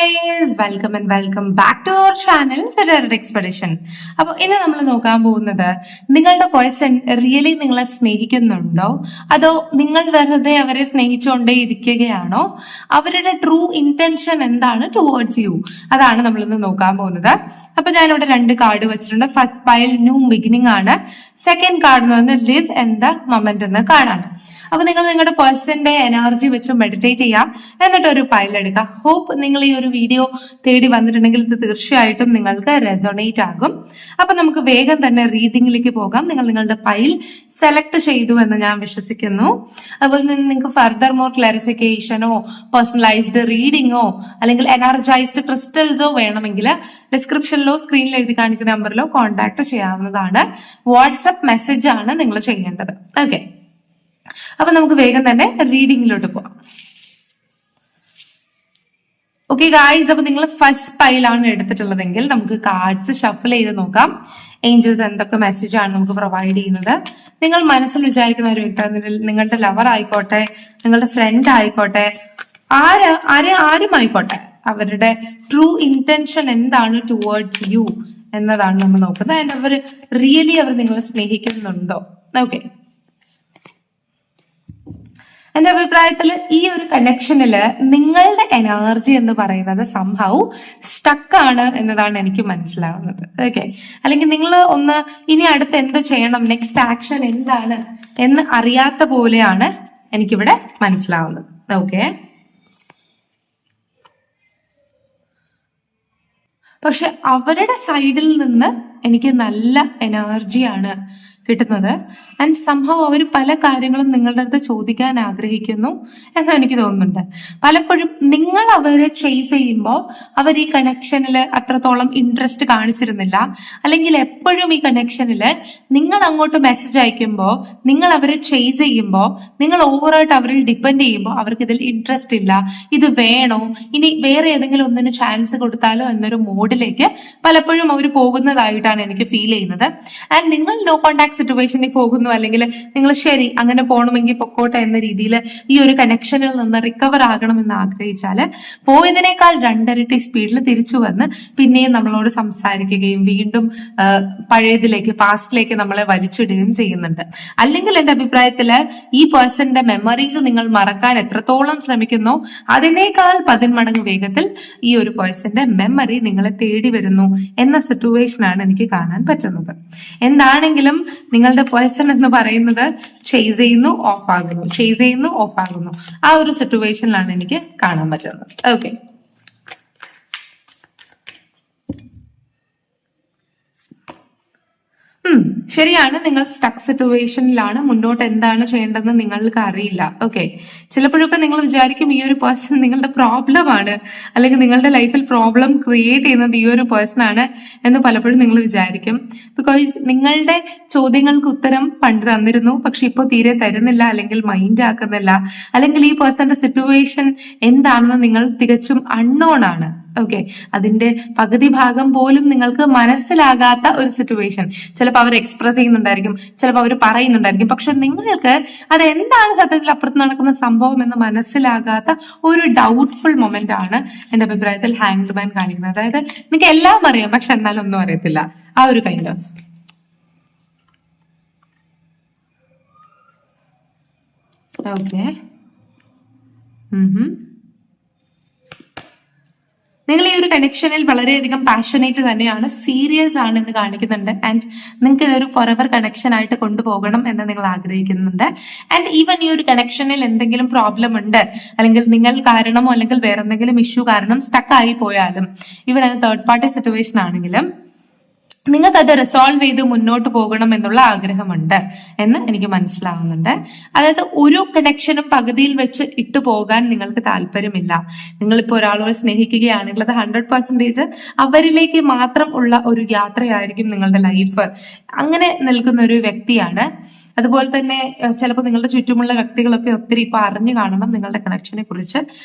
Guys, welcome and welcome back to our channel the tarot expedition. അപ്പൊ ഇന്ന് നമ്മൾ നോക്കാൻ പോകുന്നത്, നിങ്ങളുടെ പേഴ്സൺ റിയലി നിങ്ങളെ സ്നേഹിക്കുന്നുണ്ടോ, അതോ നിങ്ങൾ വെറുതെ അവരെ സ്നേഹിച്ചുകൊണ്ടേ ഇരിക്കുകയാണോ, അവരുടെ ട്രൂ ഇന്റൻഷൻ എന്താണ് ടുവേർഡ്സ് യു, അതാണ് നമ്മൾ ഇന്ന് നോക്കാൻ പോകുന്നത്. അപ്പൊ ഞാനിവിടെ 2 കാർഡ് വെച്ചിട്ടുണ്ട്. ഫസ്റ്റ് പൈൽ ന്യൂ ബിഗിനിങ് ആണ്, സെക്കൻഡ് കാർഡ് എന്ന് പറയുന്നത് ലിവ് എൻ ദ മൊമെന്റ് എന്ന കാർഡാണ്. അപ്പൊ നിങ്ങൾ നിങ്ങളുടെ പേഴ്സന്റെ എനർജി വെച്ച് മെഡിറ്റേറ്റ് ചെയ്യാം, എന്നിട്ട് ഒരു പൈൽ എടുക്കുക. ഹോപ്പ് നിങ്ങൾ ഈ ഒരു വീഡിയോ തേടി വന്നിട്ടുണ്ടെങ്കിൽ ഇത് തീർച്ചയായിട്ടും നിങ്ങൾക്ക് റെസൊണേറ്റ് ആകും. അപ്പൊ നമുക്ക് വേഗം തന്നെ റീഡിംഗിലേക്ക് പോകാം. നിങ്ങൾ നിങ്ങളുടെ പൈൽ സെലക്ട് ചെയ്തു എന്ന് ഞാൻ വിശ്വസിക്കുന്നു. അതുപോലെ തന്നെ നിങ്ങൾക്ക് ഫർദർ മോർ ക്ലാരിഫിക്കേഷനോ പേഴ്സണലൈസ്ഡ് റീഡിങ്ങോ അല്ലെങ്കിൽ എനർജൈസ്ഡ് ക്രിസ്റ്റൽസോ വേണമെങ്കിൽ ഡിസ്ക്രിപ്ഷനിലോ സ്ക്രീനിൽ എഴുതി കാണിക്കുന്ന നമ്പറിലോ കോൺടാക്ട് ചെയ്യാവുന്നതാണ്. വാട്സപ്പ് മെസ്സേജ് ആണ് നിങ്ങൾ ചെയ്യേണ്ടത്. ഓക്കെ, അപ്പൊ നമുക്ക് വേഗം തന്നെ റീഡിങ്ങിലോട്ട് പോവാം. ഓക്കെ ഗായ്സ്, അപ്പൊ നിങ്ങൾ ഫസ്റ്റ് പൈലാണ് എടുത്തിട്ടുള്ളതെങ്കിൽ നമുക്ക് കാർഡ്സ് ഷഫിൾ ചെയ്ത് നോക്കാം. ഏഞ്ചൽസ് എന്തൊക്കെ മെസ്സേജ് ആണ് നമുക്ക് പ്രൊവൈഡ് ചെയ്യുന്നത്. നിങ്ങൾ മനസ്സിൽ വിചാരിക്കുന്ന ഒരു വ്യക്തി, നിങ്ങളുടെ ലവർ ആയിക്കോട്ടെ, നിങ്ങളുടെ ഫ്രണ്ട് ആയിക്കോട്ടെ, ആരും ആയിക്കോട്ടെ, അവരുടെ ട്രൂ ഇന്റൻഷൻ എന്താണ് ടുവേർഡ്സ് യു എന്നതാണ് നമ്മൾ നോക്കുന്നത്. ആൻഡ് അവർ നിങ്ങളെ സ്നേഹിക്കുന്നുണ്ടോ? ഓക്കെ, എന്റെ അഭിപ്രായത്തിൽ ഈ ഒരു കണക്ഷനില് നിങ്ങളുടെ എനർജി എന്ന് പറയുന്നത് സംഹൗ സ്റ്റക്കാണ് എന്നതാണ് എനിക്ക് മനസ്സിലാവുന്നത്. ഓക്കെ, അല്ലെങ്കിൽ നിങ്ങൾ ഒന്ന് ഇനി അടുത്ത് എന്ത് ചെയ്യണം, നെക്സ്റ്റ് ആക്ഷൻ എന്താണ് എന്ന് അറിയാത്ത പോലെയാണ് എനിക്കിവിടെ മനസ്സിലാവുന്നത്. ഓക്കെ, പക്ഷെ അവരുടെ സൈഡിൽ നിന്ന് എനിക്ക് നല്ല എനർജിയാണ് കിട്ടുന്നത്. ആൻഡ് സംഭവം അവർ പല കാര്യങ്ങളും നിങ്ങളുടെ അടുത്ത് ചോദിക്കാൻ ആഗ്രഹിക്കുന്നു എന്ന് എനിക്ക് തോന്നുന്നുണ്ട്. പലപ്പോഴും നിങ്ങൾ അവരെ ചേസ് ചെയ്യുമ്പോൾ അവർ ഈ കണക്ഷനിൽ അത്രത്തോളം ഇൻട്രസ്റ്റ് കാണിച്ചിരുന്നില്ല, അല്ലെങ്കിൽ എപ്പോഴും ഈ കണക്ഷനിൽ നിങ്ങൾ അങ്ങോട്ട് മെസ്സേജ് അയക്കുമ്പോൾ, നിങ്ങൾ അവരെ ചേസ് ചെയ്യുമ്പോൾ, നിങ്ങൾ ഓവറായിട്ട് അവരിൽ ഡിപ്പെൻഡ് ചെയ്യുമ്പോൾ അവർക്ക് ഇതിൽ ഇൻട്രസ്റ്റ് ഇല്ല, ഇത് വേണോ, ഇനി വേറെ ഏതെങ്കിലും ഒന്നിന് ചാൻസ് കൊടുത്താലോ എന്നൊരു മോഡിലേക്ക് പലപ്പോഴും അവർ പോകുന്നതായിട്ടാണ് എനിക്ക് ഫീൽ ചെയ്യുന്നത്. ആൻഡ് നിങ്ങൾ നോ കോണ്ടാക്ട് സിറ്റുവേഷനിൽ പോകുന്നു, അല്ലെങ്കിൽ നിങ്ങൾ ശരി അങ്ങനെ പോകണമെങ്കിൽ പൊക്കോട്ടെ എന്ന രീതിയിൽ ഈ ഒരു കണക്ഷനിൽ നിന്ന് റിക്കവർ ആകണമെന്ന് ആഗ്രഹിച്ചാല് പോയതിനേക്കാൾ 2 ഇരട്ടി സ്പീഡിൽ തിരിച്ചു വന്ന് പിന്നെയും നമ്മളോട് സംസാരിക്കുകയും വീണ്ടും പഴയതിലേക്ക്, പാസ്റ്റിലേക്ക് നമ്മളെ വലിച്ചിടുകയും ചെയ്യുന്നുണ്ട്. അല്ലെങ്കിൽ എന്റെ അഭിപ്രായത്തില് ഈ പേഴ്സന്റെ മെമ്മറീസ് നിങ്ങൾ മറക്കാൻ എത്രത്തോളം ശ്രമിക്കുന്നോ അതിനേക്കാൾ 10 മടങ്ങ് വേഗത്തിൽ ഈ ഒരു പേഴ്സന്റെ മെമ്മറി നിങ്ങളെ തേടി വരുന്നു എന്ന സിറ്റുവേഷനാണ് എനിക്ക് കാണാൻ പറ്റുന്നത്. എന്താണെങ്കിലും നിങ്ങളുടെ പേഴ്സൺ എന്ന് പറയുന്നത് ചേസ് ചെയ്യുന്നു, ഓഫ് ആകുന്നു, ചേസ് ചെയ്യുന്നു, ഓഫ് ആകുന്നു, ആ ഒരു സിറ്റുവേഷനിലാണ് എനിക്ക് കാണാൻ പറ്റുന്നത്. ഓക്കെ, ശരിയാണ്, നിങ്ങൾ സ്റ്റക്ക് സിറ്റുവേഷനിലാണ്. മുന്നോട്ട് എന്താണ് ചെയ്യേണ്ടതെന്ന് നിങ്ങൾക്ക് അറിയില്ല. ഓക്കെ, ചിലപ്പോഴൊക്കെ നിങ്ങൾ വിചാരിക്കും ഈ ഒരു പേഴ്സൺ നിങ്ങളുടെ പ്രോബ്ലം ആണ്, അല്ലെങ്കിൽ നിങ്ങളുടെ ലൈഫിൽ പ്രോബ്ലം ക്രിയേറ്റ് ചെയ്യുന്നത് ഈ ഒരു പേഴ്സൺ ആണ് എന്ന് പലപ്പോഴും നിങ്ങൾ വിചാരിക്കും. ബിക്കോസ് നിങ്ങളുടെ ചോദ്യങ്ങൾക്ക് ഉത്തരം പണ്ട് തന്നിരുന്നു, പക്ഷെ ഇപ്പോൾ തീരെ തരുന്നില്ല, അല്ലെങ്കിൽ മൈൻഡ് ആക്കുന്നില്ല, അല്ലെങ്കിൽ ഈ പേഴ്സന്റെ സിറ്റുവേഷൻ എന്താണെന്ന് നിങ്ങൾ തികച്ചും അൺനോൺ ആണ്. ഓക്കെ, അതിന്റെ പകുതി ഭാഗം പോലും നിങ്ങൾക്ക് മനസ്സിലാകാത്ത ഒരു സിറ്റുവേഷൻ. ചിലപ്പോൾ അവർ എക്സ്പ്രസ് ചെയ്യുന്നുണ്ടായിരിക്കും, ചിലപ്പോൾ അവർ പറയുന്നുണ്ടായിരിക്കും, പക്ഷെ നിങ്ങൾക്ക് അത് എന്താണ് സത്യത്തിൽ അപ്പുറത്ത് നടക്കുന്ന സംഭവം എന്ന് മനസ്സിലാകാത്ത ഒരു ഡൗട്ട്ഫുൾ മൊമെന്റ് ആണ് എന്റെ അഭിപ്രായത്തിൽ ഹാങ്ഡ് മാൻ കാണിക്കുന്നത്. അതായത് നിങ്ങൾക്ക് എല്ലാം അറിയാം, പക്ഷെ എന്നാലും ഒന്നും അറിയത്തില്ല, ആ ഒരു കൈൻഡ് ഓഫ്. ഓക്കെ, നിങ്ങൾ ഈ ഒരു കണക്ഷനിൽ വളരെയധികം പാഷനേറ്റ് തന്നെയാണ്, സീരിയസ് ആണ് എന്ന് കാണിക്കുന്നുണ്ട്. ആൻഡ് നിങ്ങൾക്ക് ഇതൊരു ഫോറെവർ കണക്ഷൻ ആയിട്ട് കൊണ്ടുപോകണം എന്ന് നിങ്ങൾ ആഗ്രഹിക്കുന്നുണ്ട്. ആൻഡ് ഈവൻ ഈ ഒരു കണക്ഷനിൽ എന്തെങ്കിലും പ്രോബ്ലം ഉണ്ട്, അല്ലെങ്കിൽ നിങ്ങൾ കാരണമോ അല്ലെങ്കിൽ വേറെ എന്തെങ്കിലും ഇഷ്യൂ കാരണം സ്റ്റക്ക് ആയി പോയാലും, ഈവൻ അത് തേർഡ് പാർട്ടി സിറ്റുവേഷൻ ആണെങ്കിലും നിങ്ങൾക്ക് അത് റിസോൾവ് ചെയ്ത് മുന്നോട്ട് പോകണം എന്നുള്ള ആഗ്രഹമുണ്ട് എന്ന് എനിക്ക് മനസ്സിലാവുന്നുണ്ട്. അതായത് ഒരു കണക്ഷനും പകുതിയിൽ വെച്ച് ഇട്ടു പോകാൻ നിങ്ങൾക്ക് താല്പര്യമില്ല. നിങ്ങളിപ്പോ ഒരാളോട് സ്നേഹിക്കുകയാണെങ്കിൽ അത് 100% അവരിലേക്ക് മാത്രം ഉള്ള ഒരു യാത്രയായിരിക്കും നിങ്ങളുടെ ലൈഫ്. അങ്ങനെ നിൽക്കുന്ന ഒരു വ്യക്തിയാണ്. അതുപോലെ തന്നെ ചിലപ്പോൾ നിങ്ങളുടെ ചുറ്റുമുള്ള വ്യക്തികളൊക്കെ ഒത്തിരി ഇപ്പൊ അറിഞ്ഞു കാണണം നിങ്ങളുടെ കണക്ഷനെ കുറിച്ച്.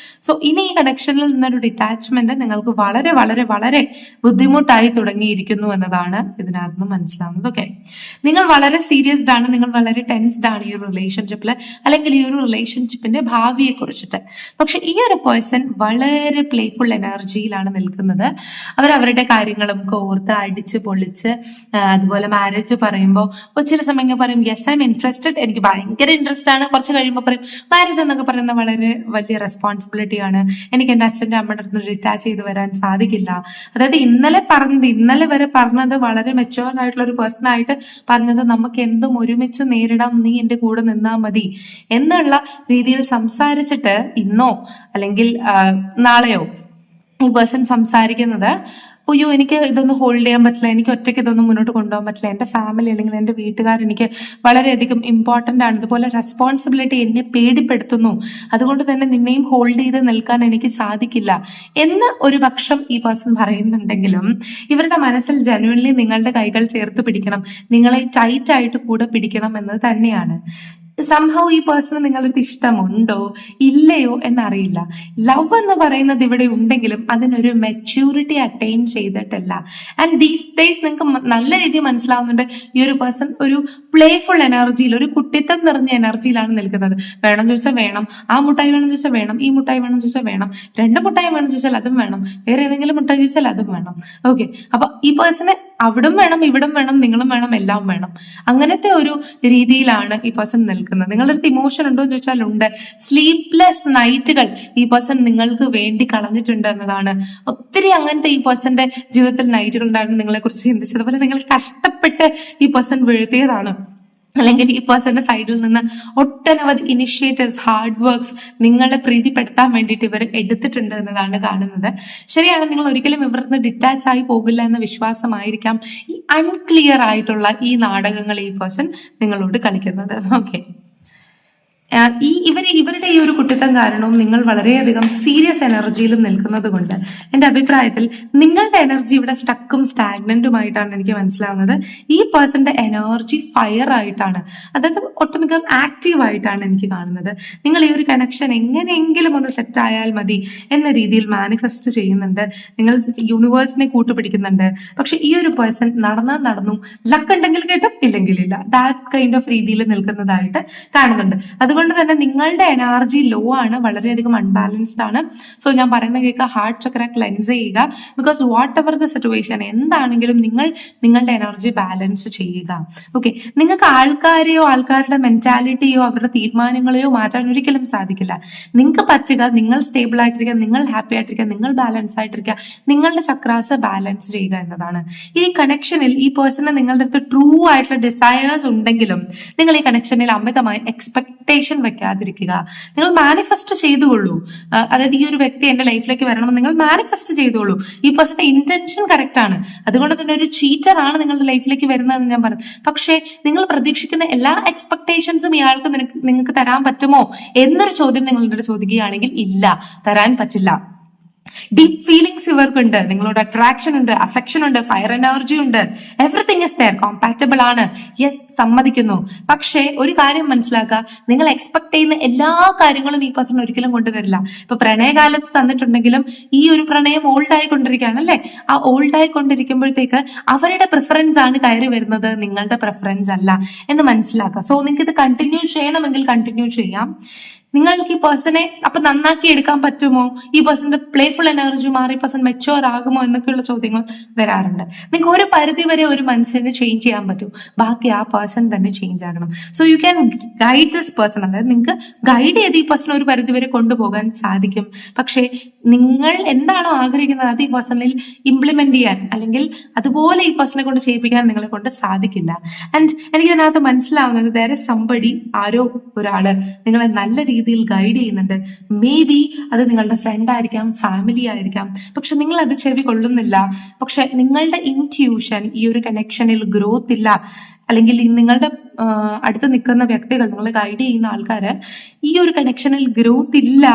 സോ ഇനി ഈ കണക്ഷനിൽ നിന്നൊരു ഡിറ്റാച്ച്മെന്റ് നിങ്ങൾക്ക് വളരെ വളരെ വളരെ ബുദ്ധിമുട്ടായി തുടങ്ങിയിരിക്കുന്നു എന്നതാണ് ഇതിനകത്ത് നിന്ന് മനസ്സിലാവുന്നത്. ഓക്കെ, നിങ്ങൾ വളരെ സീരിയസ്ഡ് ആണ്, നിങ്ങൾ വളരെ ടെൻസ്ഡ് ആണ് ഈ ഒരു റിലേഷൻഷിപ്പിൽ, അല്ലെങ്കിൽ ഈ ഒരു റിലേഷൻഷിപ്പിന്റെ ഭാവിയെ കുറിച്ചിട്ട്. പക്ഷെ ഈ ഒരു പേഴ്സൺ വളരെ പ്ലേഫുൾ എനർജിയിലാണ് നിൽക്കുന്നത്. അവരവരുടെ കാര്യങ്ങളും ഓർത്ത് അടിച്ച് പൊളിച്ച്, അതുപോലെ മാരേജ് പറയുമ്പോൾ ചില സമയങ്ങൾ പറയും യെസ് ഐ എം ഇൻട്രസ്റ്റഡ്, എനിക്ക് ഭയങ്കര ഇൻട്രസ്റ്റ് ആണ്. കുറച്ച് കഴിയുമ്പോൾ പറയും മാരേജ് എന്നൊക്കെ പറയുന്ന വളരെ വലിയ റെസ്പോൺസിബിലിറ്റി ആണ്, എനിക്ക് എന്റെ അച്ഛൻ്റെ അമ്മയുടെ അടുത്ത് ഡിറ്റാച്ച് ചെയ്ത് വരാൻ സാധിക്കില്ല. അതായത് ഇന്നലെ വരെ പറഞ്ഞത് വളരെ മെച്ചുവർ ആയിട്ടുള്ള ഒരു പേഴ്സൺ ആയിട്ട് പറഞ്ഞത് നമുക്ക് എന്തും ഒരുമിച്ച് നേരിടാം, നീ എന്റെ കൂടെ നിന്നാ മതി എന്നുള്ള രീതിയിൽ സംസാരിച്ചിട്ട് ഇന്നോ അല്ലെങ്കിൽ നാളെയോ ഈ പേഴ്സൺ സംസാരിക്കുന്നത് അയ്യോ എനിക്ക് ഇതൊന്നും ഹോൾഡ് ചെയ്യാൻ പറ്റില്ല, എനിക്ക് ഒറ്റയ്ക്ക് ഇതൊന്നും മുന്നോട്ട് കൊണ്ടുപോകാൻ പറ്റില്ല, എന്റെ ഫാമിലി അല്ലെങ്കിൽ എന്റെ വീട്ടുകാർ എനിക്ക് വളരെയധികം ഇമ്പോർട്ടന്റ് ആണ്, ഇതുപോലെ റെസ്പോൺസിബിലിറ്റി എന്നെ പേടിപ്പെടുത്തുന്നു, അതുകൊണ്ട് തന്നെ നിന്നെയും ഹോൾഡ് ചെയ്ത് നിൽക്കാൻ എനിക്ക് സാധിക്കില്ല എന്ന് ഒരു പക്ഷം ഈ പേഴ്സൺ പറയുന്നുണ്ടെങ്കിലും ഇവരുടെ മനസ്സിൽ ജെന്യുവൻലി നിങ്ങളുടെ കൈകൾ ചേർത്ത് പിടിക്കണം, നിങ്ങളെ ടൈറ്റ് ആയിട്ട് കൂടെ പിടിക്കണം എന്നത് തന്നെയാണ്. സംഭവം ഈ പേഴ്സണ് നിങ്ങളുടെ ഇഷ്ടമുണ്ടോ ഇല്ലയോ എന്നറിയില്ല. ലവ് എന്ന് പറയുന്നത് ഇവിടെ ഉണ്ടെങ്കിലും അതിനൊരു മെച്യൂരിറ്റി അറ്റൈൻ ചെയ്തിട്ടില്ല. ആൻഡ് ദീസ് ഡേയ്സ് നിങ്ങൾക്ക് നല്ല രീതിയിൽ മനസ്സിലാവുന്നുണ്ട് ഈ ഒരു പേഴ്സൺ ഒരു പ്ലേഫുൾ എനർജിയിൽ, ഒരു കുട്ടിത്തം നിറഞ്ഞ എനർജിയിലാണ് നിൽക്കുന്നത്. വേണം ചോദിച്ചാൽ വേണം, ആ മുട്ടായി വേണം ചോദിച്ചാൽ വേണം, ഈ മുട്ടായി വേണം ചോദിച്ചാൽ വേണം, 2 മുട്ടായി വേണം ചോദിച്ചാൽ അതും വേണം, വേറെ ഏതെങ്കിലും മുട്ടായി ചോദിച്ചാൽ അതും വേണം. ഓക്കെ, അപ്പൊ ഈ പേഴ്സണ് അവിടും വേണം ഇവിടും വേണം നിങ്ങളും വേണം എല്ലാം വേണം. അങ്ങനത്തെ ഒരു രീതിയിലാണ് ഈ പേഴ്സൺ നിൽക്കുന്നത്. നിങ്ങളുടെ അടുത്ത് ഇമോഷൻ ഉണ്ടോ എന്ന് ചോദിച്ചാൽ ഉണ്ട്. സ്ലീപ്ലെസ് നൈറ്റുകൾ ഈ പേഴ്സൺ നിങ്ങൾക്ക് വേണ്ടി കളഞ്ഞിട്ടുണ്ട് എന്നതാണ്. ഒത്തിരി അങ്ങനത്തെ ഈ പേഴ്സന്റെ ജീവിതത്തിൽ നൈറ്റുകൾ ഉണ്ടായിരുന്നു നിങ്ങളെ കുറിച്ച് ചിന്തിച്ചത്. അതുപോലെ നിങ്ങൾ കഷ്ടപ്പെട്ട് ഈ പേഴ്സൺ വീഴ്ത്തിയതാണ്, അല്ലെങ്കിൽ ഈ പേഴ്സന്റെ സൈഡിൽ നിന്ന് ഒട്ടനവധി ഇനിഷ്യേറ്റീവ്സ്, ഹാർഡ് വർക്ക്സ് നിങ്ങളെ പ്രീതിപ്പെടുത്താൻ വേണ്ടിയിട്ട് ഇവർ എടുത്തിട്ടുണ്ട് എന്നതാണ് കാണുന്നത്. ശരിയാണ്, നിങ്ങൾ ഒരിക്കലും ഇവർക്ക് ഡിറ്റാച്ച് ആയി പോകില്ല എന്ന വിശ്വാസമായിരിക്കാം ഈ അൺക്ലിയർ ആയിട്ടുള്ള ഈ നാടകങ്ങൾ ഈ പേഴ്സൺ നിങ്ങളോട് കളിക്കുന്നത്. ഓക്കെ, ഇവരുടെ ഈ ഒരു കുട്ടിത്തം കാരണവും നിങ്ങൾ വളരെയധികം സീരിയസ് എനർജിയിലും നിൽക്കുന്നത് കൊണ്ട് എന്റെ അഭിപ്രായത്തിൽ നിങ്ങളുടെ എനർജി ഇവിടെ സ്റ്റക്കും സ്റ്റാഗ്നന്റുമായിട്ടാണ് എനിക്ക് മനസ്സിലാവുന്നത്. ഈ പേഴ്സന്റെ എനർജി ഫയർ ആയിട്ടാണ്, അതായത് ഒട്ടുമിക്ക ആക്റ്റീവ് ആയിട്ടാണ് എനിക്ക് കാണുന്നത്. നിങ്ങൾ ഈ ഒരു കണക്ഷൻ എങ്ങനെയെങ്കിലും ഒന്ന് സെറ്റ് ആയാൽ മതി എന്ന രീതിയിൽ മാനിഫെസ്റ്റ് ചെയ്യുന്നുണ്ട്, നിങ്ങൾ യൂണിവേഴ്സിനെ കൂട്ടുപിടിക്കുന്നുണ്ട്. പക്ഷെ ഈ ഒരു പേഴ്സൺ നടന്നു, ലക്ക് ഉണ്ടെങ്കിൽ കേട്ടും ഇല്ലെങ്കിൽ ഇല്ല, ദാറ്റ് കൈൻഡ് ഓഫ് രീതിയിൽ നിൽക്കുന്നതായിട്ട് കാണുന്നുണ്ട്. അതുകൊണ്ട് തന്നെ നിങ്ങളുടെ എനർജി ലോ ആണ്, വളരെയധികം അൺബാലൻസ്ഡ് ആണ്. സോ ഞാൻ പറയുന്ന കേൾക്കുക, ഹാർട്ട് ചക്ര ക്ലെൻസ് ചെയ്യുക. Because what ever the situation എന്താണെങ്കിലും നിങ്ങൾ നിങ്ങളുടെ എനർജി ബാലൻസ് ചെയ്യുക. ഓക്കെ, നിങ്ങൾക്ക് ആൾക്കാരെയോ ആൾക്കാരുടെ മെന്റാലിറ്റിയോ അവരുടെ തീരുമാനങ്ങളെയോ മാറ്റാൻ ഒരിക്കലും സാധിക്കില്ല. നിങ്ങൾക്ക് പറ്റുക നിങ്ങൾ സ്റ്റേബിൾ ആയിട്ടിരിക്കുക, നിങ്ങൾ ഹാപ്പി ആയിട്ടിരിക്കുക, നിങ്ങൾ ബാലൻസ് ആയിട്ടിരിക്കുക, നിങ്ങളുടെ ചക്രാസ് ബാലൻസ് ചെയ്യുക എന്നതാണ്. ഈ കണക്ഷനിൽ ഈ പേഴ്സണ് നിങ്ങളുടെ അടുത്ത് ട്രൂ ആയിട്ടുള്ള ഡിസയേഴ്സ് ഉണ്ടെങ്കിലും നിങ്ങൾ ഈ കണക്ഷനിൽ അമിതമായി എക്സ്പെക്ടേഷൻ വെക്കാതിരിക്കുക. നിങ്ങൾ മാനിഫെസ്റ്റ് ചെയ്തുകൊള്ളൂ. അതായത് ഈ ഒരു വ്യക്തി എന്റെ ലൈഫിലേക്ക് വരണമെന്ന് നിങ്ങൾ മാനിഫെസ്റ്റ് ചെയ്തോളൂ. ഈ പേഴ്സന്റെ ഇന്റൻഷൻ കറക്റ്റ് ആണ്, അതുകൊണ്ട് തന്നെ ഒരു ചീറ്റർ ആണ് നിങ്ങളുടെ ലൈഫിലേക്ക് വരുന്നതെന്ന് ഞാൻ പറഞ്ഞു. പക്ഷേ നിങ്ങൾ പ്രതീക്ഷിക്കുന്ന എല്ലാ എക്സ്പെക്ടേഷൻസും ഇയാൾക്ക് നിങ്ങൾക്ക് തരാൻ പറ്റുമോ എന്നൊരു ചോദ്യം നിങ്ങളുടെ ചോദിക്കുകയാണെങ്കിൽ ഇല്ല, തരാൻ പറ്റില്ല. ഡീപ് ഫീലിങ്സ് ഇവർക്കുണ്ട്, നിങ്ങളോട് അട്രാക്ഷൻ ഉണ്ട്, അഫെക്ഷൻ ഉണ്ട്, ഫയർ എനർജി ഉണ്ട്, എവറിത്തിങ് ഇസ് ദെയർ, കോമ്പാറ്റബിൾ ആണ്, യെസ് സമ്മതിക്കുന്നു. പക്ഷേ ഒരു കാര്യം മനസ്സിലാക്കുക, നിങ്ങൾ എക്സ്പെക്ട് ചെയ്യുന്ന എല്ലാ കാര്യങ്ങളും ഈ പേഴ്സൺ ഒരിക്കലും കൊണ്ടുവരില്ല. ഇപ്പൊ പ്രണയകാലത്ത് തന്നിട്ടുണ്ടെങ്കിലും ഈ ഒരു പ്രണയം ഓൾഡ് ആയിക്കൊണ്ടിരിക്കുകയാണ് അല്ലെ, ആ ഓൾഡ് ആയിക്കൊണ്ടിരിക്കുമ്പോഴത്തേക്ക് അവരുടെ പ്രിഫറൻസ് ആണ് കയറി വരുന്നത്, നിങ്ങളുടെ പ്രിഫറൻസ് അല്ല എന്ന് മനസ്സിലാക്കുക. സോ നിങ്ങൾക്ക് ഇത് കണ്ടിന്യൂ ചെയ്യണമെങ്കിൽ കണ്ടിന്യൂ ചെയ്യാം. നിങ്ങൾക്ക് ഈ പേഴ്സണെ അപ്പൊ നന്നാക്കി എടുക്കാൻ പറ്റുമോ, ഈ പേഴ്സന്റെ പ്ലേഫുൾ എനർജി മാറി പേഴ്സൺ മെച്ചുവർ ആകുമോ എന്നൊക്കെയുള്ള ചോദ്യങ്ങൾ വരാറുണ്ട്. നിങ്ങൾക്ക് ഒരു പരിധി വരെ ഒരു മനുഷ്യനെ ചേഞ്ച് ചെയ്യാൻ പറ്റും, ബാക്കി ആ പേഴ്സൺ തന്നെ ചേഞ്ച് ആകണം. So you can guide this person, അതായത് നിങ്ങൾക്ക് ഗൈഡ് ചെയ്ത് ഈ പേഴ്സൺ ഒരു പരിധി വരെ കൊണ്ടുപോകാൻ സാധിക്കും. പക്ഷേ നിങ്ങൾ എന്താണോ ആഗ്രഹിക്കുന്നത് അത് ഈ പേഴ്സണിൽ ഇംപ്ലിമെന്റ് ചെയ്യാൻ, അല്ലെങ്കിൽ അതുപോലെ ഈ പേഴ്സണെ കൊണ്ട് ചെയ്യിപ്പിക്കാൻ നിങ്ങളെ കൊണ്ട് സാധിക്കില്ല. ആൻഡ് എനിക്ക് ഇതിനകത്ത് മനസ്സിലാവുന്നത് there is somebody, ആരോ ഒരാള് നിങ്ങളെ നല്ല രീതിയിൽ ഗൈഡ് ചെയ്യുന്നുണ്ട്. മേ ബി അത് നിങ്ങളുടെ ഫ്രണ്ട് ആയിരിക്കാം, ഫാമിലി ആയിരിക്കാം, പക്ഷെ നിങ്ങൾ അത് ചെവി കൊള്ളുന്നില്ല. പക്ഷെ നിങ്ങളുടെ ഇൻറ്റ്യൂഷൻ ഈ ഒരു കണക്ഷനിൽ ഗ്രോത്ത് ഇല്ല. അല്ലെങ്കിൽ നിങ്ങളുടെ അടുത്ത് നിൽക്കുന്ന വ്യക്തികൾ, നിങ്ങളെ ഗൈഡ് ചെയ്യുന്ന ആൾക്കാര് ഈ ഒരു കണക്ഷനിൽ ഗ്രോത്ത് ഇല്ല,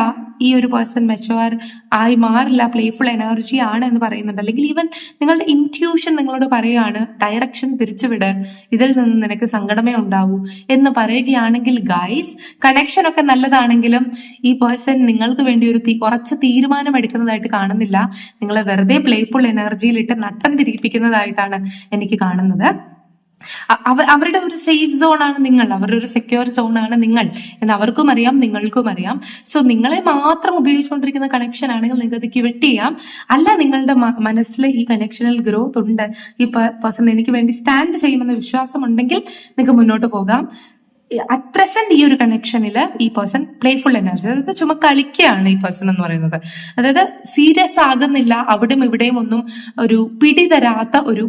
ഈ ഒരു പേഴ്സൺ മെച്ചുവർ ആയി മാറില്ല, പ്ലേഫുൾ എനർജി ആണ് എന്ന് പറയുന്നുണ്ട്. അല്ലെങ്കിൽ ഈവൻ നിങ്ങളുടെ ഇൻറ്റ്യൂഷൻ നിങ്ങളോട് പറയുകയാണ് ഡയറക്ഷൻ തിരിച്ചുവിട്, ഇതിൽ നിന്ന് നിനക്ക് സങ്കടമേ ഉണ്ടാവൂ എന്ന് പറയുകയാണെങ്കിൽ ഗൈസ്, കണക്ഷൻ ഒക്കെ നല്ലതാണെങ്കിലും ഈ പേഴ്സൺ നിങ്ങൾക്ക് വേണ്ടി ഒരു കുറച്ച് തീരുമാനം എടുക്കുന്നതായിട്ട് കാണുന്നില്ല. നിങ്ങളെ വെറുതെ പ്ലേഫുൾ എനർജിയിലിട്ട് നട്ടം തിരിപ്പിക്കുന്നതായിട്ടാണ് എനിക്ക് കാണുന്നത്. അവരുടെ ഒരു സേഫ് സോൺ ആണ് നിങ്ങൾ, അവരുടെ ഒരു സെക്യൂർ സോൺ ആണ് നിങ്ങൾ എന്ന് അവർക്കും അറിയാം, നിങ്ങൾക്കും അറിയാം. സോ നിങ്ങളെ മാത്രം ഉപയോഗിച്ചുകൊണ്ടിരിക്കുന്ന കണക്ഷൻ ആണെങ്കിൽ നിങ്ങൾക്ക് അത് ക്വിറ്റ് ചെയ്യാം. അല്ല, നിങ്ങളുടെ മനസ്സിൽ ഈ കണക്ഷനിൽ ഗ്രോത്ത് ഉണ്ട്, ഈ പേഴ്സൺ എനിക്ക് വേണ്ടി സ്റ്റാൻഡ് ചെയ്യുമെന്ന വിശ്വാസം ഉണ്ടെങ്കിൽ നിങ്ങൾക്ക് മുന്നോട്ട് പോകാം. അറ്റ് പ്രസന്റ് ഈ ഒരു കണക്ഷനിൽ ഈ പേഴ്സൺ പ്ലേഫുൾ എനർജി, അതായത് ചുമ കളിക്കുകയാണ് ഈ പേഴ്സൺ എന്ന് പറയുന്നത്. അതായത് സീരിയസ് ആകുന്നില്ല, അവിടെയും ഇവിടെയും ഒന്നും ഒരു പിടി തരാത്ത ഒരു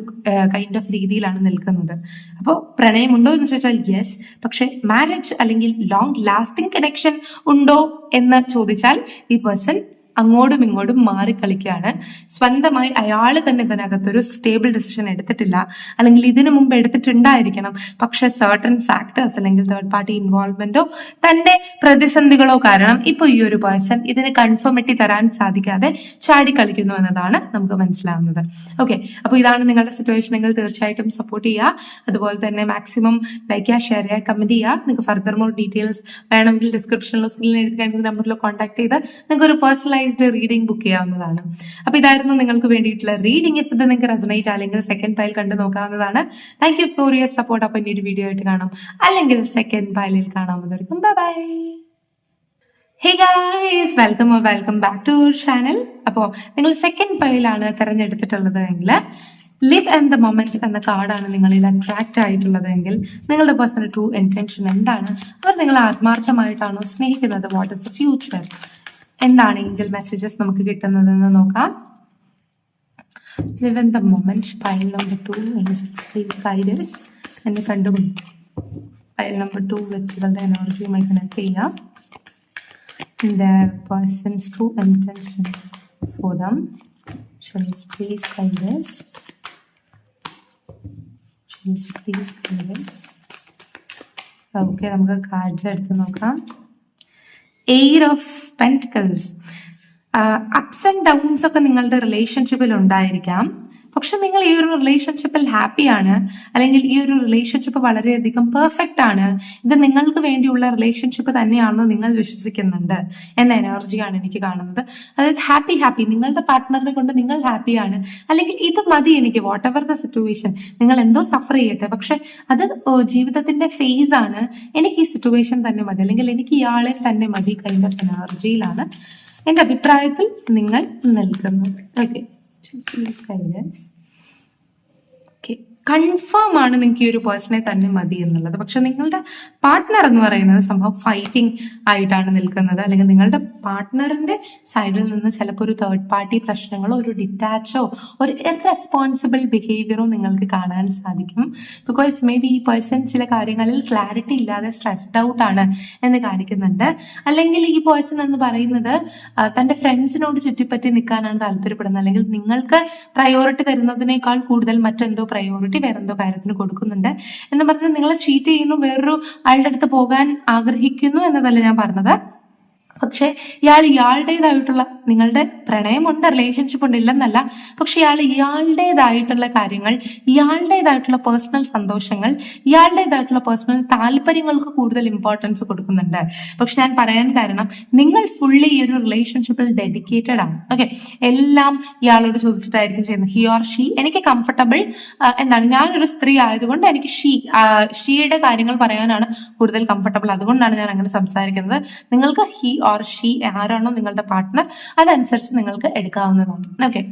കൈൻഡ് ഓഫ് രീതിയിലാണ് നിൽക്കുന്നത്. അപ്പോൾ പ്രണയമുണ്ടോ എന്ന് ചോദിച്ചാൽ യെസ്, പക്ഷെ മാരേജ് അല്ലെങ്കിൽ ലോങ് ലാസ്റ്റിംഗ് കണക്ഷൻ ഉണ്ടോ എന്ന് ചോദിച്ചാൽ ഈ പേഴ്സൺ അങ്ങോട്ടും ഇങ്ങോട്ടും മാറിക്കളിക്കുകയാണ്. സ്വന്തമായി അയാൾ തന്നെ ഇതിനകത്തൊരു സ്റ്റേബിൾ ഡിസിഷൻ എടുത്തിട്ടില്ല, അല്ലെങ്കിൽ ഇതിനു മുമ്പ് എടുത്തിട്ടുണ്ടായിരിക്കണം. പക്ഷെ സർട്ടൺ ഫാക്ടേഴ്സ് അല്ലെങ്കിൽ തേർഡ് പാർട്ടി ഇൻവോൾവ്മെന്റോ തന്റെ പ്രതിസന്ധികളോ കാരണം ഇപ്പോൾ ഈ ഒരു പേഴ്സൺ ഇതിന് കൺഫർമിറ്റി തരാൻ സാധിക്കാതെ ചാടിക്കളിക്കുന്നു എന്നതാണ് നമുക്ക് മനസ്സിലാവുന്നത്. ഓക്കെ, അപ്പോൾ ഇതാണ് നിങ്ങളുടെ സിറ്റുവേഷൻ എങ്കിൽ തീർച്ചയായിട്ടും സപ്പോർട്ട് ചെയ്യുക. അതുപോലെ തന്നെ മാക്സിമം ലൈക്ക് ചെയ്യുക, ഷെയർ ചെയ്യുക, കമന്റ് ചെയ്യുക. നിങ്ങൾക്ക് ഫർദർ മോർ ഡീറ്റെയിൽസ് വേണമെങ്കിൽ ഡിസ്ക്രിപ്ഷനിലോ സ്ക്രീനിൽ എഴുതി കാണിക്കുന്ന നമ്പറിലോ കോൺടാക്ട് ചെയ്ത് നിങ്ങൾക്ക് ഒരു പേഴ്സണലൈസ്ഡ് റീഡിംഗ് ബുക്ക് ചെയ്യാവുന്നതാണ്. അപ്പൊ ഇതായിരുന്നു നിങ്ങൾക്ക് വേണ്ടിയിട്ടുള്ള റീഡിംഗ്. ഇഫ് ഇത് നിങ്ങൾക്ക് റെസൊനേറ്റ് അല്ലെങ്കിൽ സെക്കൻഡ് പൈൽ കണ്ടു നോക്കാവുന്നതാണ്. Thank you for your support. അപ്പൊ ഇനി ഒരു വീഡിയോ ആയിട്ട് കാണാം, അല്ലെങ്കിൽ സെക്കൻഡ് പൈലിൽ കാണാവുന്നതായിരിക്കും. Bye bye. Hey guys, welcome back to our channel. അപ്പോൾ നിങ്ങൾ സെക്കൻഡ് പൈലാണ് തിരഞ്ഞെടുത്തിട്ടുള്ളത് എങ്കിൽ ലിവ് ആൻഡ് ദ മൊമെന്റ് എന്ന കാർഡാണ് നിങ്ങളിൽ അട്രാക്ട് ആയിട്ടുള്ളത് എങ്കിൽ നിങ്ങളുടെ പേഴ്സണൽ ട്രൂ ഇന്റൻഷൻ എന്താണ്? അവർ നിങ്ങളെ ആത്മാർത്ഥമായിട്ടാണോ സ്നേഹിക്കുന്നത്? What is the future? എന്താണ് ഏഞ്ചൽ മെസ്സേജസ് നമുക്ക് കിട്ടുന്നതെന്ന് നോക്കാം. Live in the moment, pile number 2, angels please guide us. എന്നെ കണ്ടുകൊണ്ട് പൈൽ നമ്പർ 2 വ്യക്തികളുടെ എനർജിയുമായി കണക്ട് ചെയ്യാം. Their person's true intention for them. Please guide us. Please guide us. Okay, നമുക്ക് cards എടുത്ത് നോക്കാം. Eight of pentacles. Ups and downs ഒക്കെ നിങ്ങളുടെ റിലേഷൻഷിപ്പിൽ ഉണ്ടായിരിക്കാം, പക്ഷെ നിങ്ങൾ ഈ ഒരു റിലേഷൻഷിപ്പിൽ ഹാപ്പിയാണ്, അല്ലെങ്കിൽ ഈ ഒരു റിലേഷൻഷിപ്പ് വളരെയധികം പെർഫെക്റ്റ് ആണ്, ഇത് നിങ്ങൾക്ക് വേണ്ടിയുള്ള റിലേഷൻഷിപ്പ് തന്നെയാണെന്ന് നിങ്ങൾ വിശ്വസിക്കുന്നുണ്ട് എന്ന എനർജിയാണ് എനിക്ക് കാണുന്നത്. അതായത് ഹാപ്പി നിങ്ങളുടെ പാർട്ട്ണറിനെ കൊണ്ട് നിങ്ങൾ ഹാപ്പിയാണ്, അല്ലെങ്കിൽ ഇത് മതി എനിക്ക്, വാട്ട് എവർ ദ സിറ്റുവേഷൻ, നിങ്ങൾ എന്തോ സഫർ ചെയ്യട്ടെ, പക്ഷെ അത് ജീവിതത്തിന്റെ ഫേസ് ആണ്, എനിക്ക് ഈ സിറ്റുവേഷൻ തന്നെ മതി, അല്ലെങ്കിൽ എനിക്ക് ഇയാളെ തന്നെ മതി കൈൻഡ് ഓഫ് എനർജിയിലാണ് എന്റെ അഭിപ്രായത്തിൽ നിങ്ങൾ നിൽക്കുന്നത്. ഓക്കെ, കൺഫേം ആണ് നിങ്ങൾക്ക് ഈ ഒരു പേഴ്സണെ തന്നെ മതി എന്നുള്ളത്. പക്ഷെ നിങ്ങളുടെ പാർട്ട്ണർ എന്ന് പറയുന്നത് സംഭവം ഫൈറ്റിംഗ് ആയിട്ടാണ് നിൽക്കുന്നത്, അല്ലെങ്കിൽ നിങ്ങളുടെ പാർട്ട്ണറിന്റെ സൈഡിൽ നിന്ന് ചിലപ്പോൾ ഒരു തേർഡ് പാർട്ടി പ്രശ്നങ്ങളോ ഒരു ഡിറ്റാച്ചോ ഒരു ഇറസ്പോൺസിബിൾ ബിഹേവിയറോ നിങ്ങൾക്ക് കാണാൻ സാധിക്കും. ബിക്കോസ് മേ ബി ഈ പേഴ്സൺ ചില കാര്യങ്ങളിൽ ക്ലാരിറ്റി ഇല്ലാതെ സ്ട്രെസ്ഡ് ഔട്ട് ആണ് എന്ന് കാണിക്കുന്നുണ്ട്. അല്ലെങ്കിൽ ഈ പേഴ്സൺ എന്ന് പറയുന്നത് തന്റെ ഫ്രണ്ട്സിനോട് ചുറ്റിപ്പറ്റി നിൽക്കാനാണ് താല്പര്യപ്പെടുന്നത്, അല്ലെങ്കിൽ നിങ്ങൾക്ക് പ്രയോറിറ്റി തരുന്നതിനേക്കാൾ കൂടുതൽ മറ്റെന്തോ പ്രയോറിറ്റി വേറെന്തോ കാര്യത്തിന് കൊടുക്കുന്നുണ്ട് എന്ന് പറഞ്ഞാൽ നിങ്ങളെ ചീറ്റ് ചെയ്യുന്നു, വേറൊരു ആളുടെ അടുത്ത് പോകാൻ ആഗ്രഹിക്കുന്നു എന്നതല്ല ഞാൻ പറഞ്ഞത്. പക്ഷെ ഇയാളുടേതായിട്ടുള്ള, നിങ്ങളുടെ പ്രണയമുണ്ട്, റിലേഷൻഷിപ്പ് ഉണ്ട്, ഇല്ലെന്നല്ല, പക്ഷെ ഇയാളുടേതായിട്ടുള്ള കാര്യങ്ങൾ, ഇയാളുടേതായിട്ടുള്ള പേഴ്സണൽ സന്തോഷങ്ങൾ, ഇയാളുടേതായിട്ടുള്ള പേഴ്സണൽ താല്പര്യങ്ങൾക്ക് കൂടുതൽ ഇമ്പോർട്ടൻസ് കൊടുക്കുന്നുണ്ട്. പക്ഷെ ഞാൻ പറയാൻ കാരണം നിങ്ങൾ ഫുള്ളി ഈ ഒരു റിലേഷൻഷിപ്പിൽ ഡെഡിക്കേറ്റഡ് ആണ്. ഓക്കെ, എല്ലാം ഇയാളോട് ചോദിച്ചിട്ടായിരിക്കും ചെയ്യുന്നത്. ഹി ഓർ ഷീ എനിക്ക് കംഫർട്ടബിൾ എന്താണ്, ഞാനൊരു സ്ത്രീ ആയതുകൊണ്ട് എനിക്ക് ഷീയുടെ കാര്യങ്ങൾ പറയാനാണ് കൂടുതൽ കംഫർട്ടബിൾ, അതുകൊണ്ടാണ് ഞാൻ അങ്ങനെ സംസാരിക്കുന്നത്. നിങ്ങൾക്ക് ഹി ഓർ ഷീ ആരാണോ നിങ്ങളുടെ പാർട്ട്ണർ അതനുസരിച്ച് നിങ്ങൾക്ക് എടുക്കാവുന്നതാണ്. ഓക്കെ,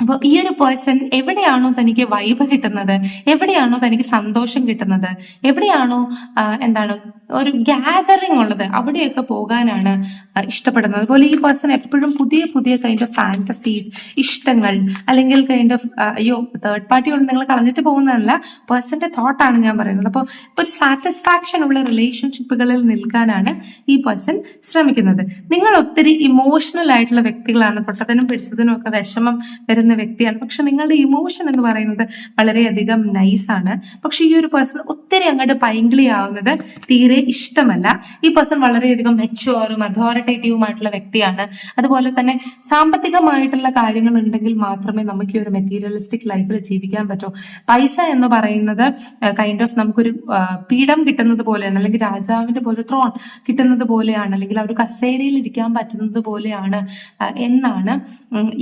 അപ്പോൾ ഈ ഒരു പേഴ്സൺ എവിടെയാണോ തനിക്ക് വൈബ് കിട്ടുന്നത്, എവിടെയാണോ തനിക്ക് സന്തോഷം കിട്ടുന്നത്, എവിടെയാണോ എന്താണ് ഒരു ഗ്യാതറിംഗ് ഉള്ളത്, അവിടെയൊക്കെ പോകാനാണ് ഇഷ്ടപ്പെടുന്നത്. അതുപോലെ ഈ പേഴ്സൺ എപ്പോഴും പുതിയ പുതിയ കൈൻഡ് ഓഫ് ഫാന്റസീസ്, ഇഷ്ടങ്ങൾ, അല്ലെങ്കിൽ കൈൻഡ് ഓഫ് അയ്യോ തേർഡ് പാർട്ടി കൊണ്ട് നിങ്ങൾ കളഞ്ഞിട്ട് പോകുന്നതല്ല, പേഴ്സന്റെ തോട്ടാണ് ഞാൻ പറയുന്നത്. അപ്പോൾ ഒരു സാറ്റിസ്ഫാക്ഷൻ ഉള്ള റിലേഷൻഷിപ്പുകളിൽ നിൽക്കാനാണ് ഈ പേഴ്സൺ ശ്രമിക്കുന്നത്. നിങ്ങൾ ഒത്തിരി ഇമോഷണൽ ആയിട്ടുള്ള വ്യക്തികളാണ്, തൊട്ടതിനും പിടിച്ചതിനും ഒക്കെ വിഷമം വരുന്ന വരുന്ന വ്യക്തിയാണ്. പക്ഷെ നിങ്ങളുടെ ഇമോഷൻ എന്ന് പറയുന്നത് വളരെയധികം നൈസാണ്. പക്ഷെ ഈ ഒരു പേഴ്സൺ ഒത്തിരി അങ്ങോട്ട് പൈങ്കിളി ആവുന്നത് തീരെ ഇഷ്ടമല്ല. ഈ പേഴ്സൺ വളരെയധികം മെച്യൂറും അതോറിറ്റേറ്റീവുമായിട്ടുള്ള വ്യക്തിയാണ്. അതുപോലെ തന്നെ സാമ്പത്തികമായിട്ടുള്ള കാര്യങ്ങൾ ഉണ്ടെങ്കിൽ മാത്രമേ നമുക്ക് ഈ ഒരു മെറ്റീരിയലിസ്റ്റിക് ലൈഫിൽ ജീവിക്കാൻ പറ്റൂ. പൈസ എന്ന് പറയുന്നത് കൈൻഡ് ഓഫ് നമുക്കൊരു പീഠം കിട്ടുന്നത് പോലെയാണ്, അല്ലെങ്കിൽ രാജാവിന്റെ പോലെ ത്രോൺ കിട്ടുന്നത് പോലെയാണ്, അല്ലെങ്കിൽ ആ ഒരു കസേരയിൽ ഇരിക്കാൻ പറ്റുന്നത് പോലെയാണ് എന്നാണ്